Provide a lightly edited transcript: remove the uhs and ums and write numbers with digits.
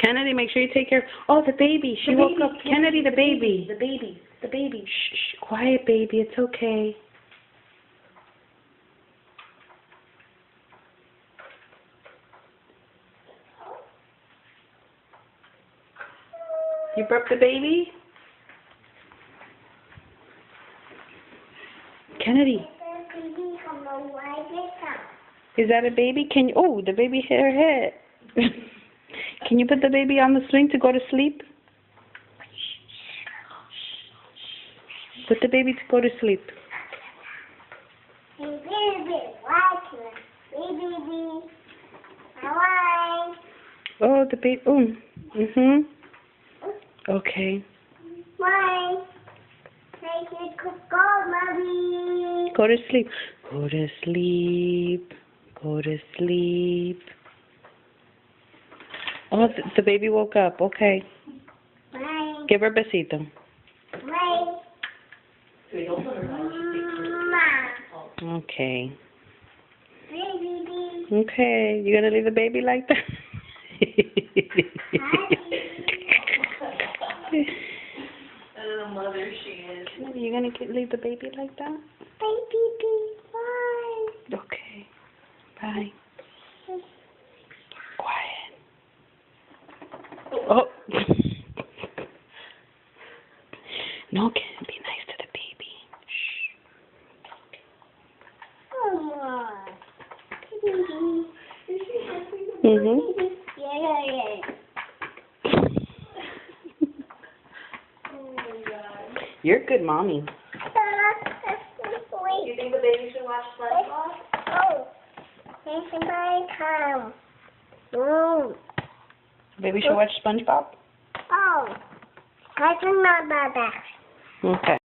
Kennedy, make sure you take care. Oh, the baby. She woke up. Kennedy, the baby. The baby. Shh, shh, quiet, baby. It's okay. You burped the baby? Kennedy. Is that a baby? Can you? Oh, the baby hit her head. Can you put the baby on the swing to go to sleep? Put the baby to go to sleep. Oh, the baby. Oh. Mhm. Okay. Go to sleep. Go to sleep. Go to sleep. Oh, the baby woke up. Okay. Give her a besito. Okay. Okay. You gonna leave the baby like that? Mother she is. You gonna leave the baby like that? Bye. Okay. Bye. Quiet. Oh. No, can't be nice to the baby. Shh. Mhm. You're a good mommy. Do you think the baby should watch SpongeBob? Baby should watch SpongeBob? Oh, I don't know about that. Okay.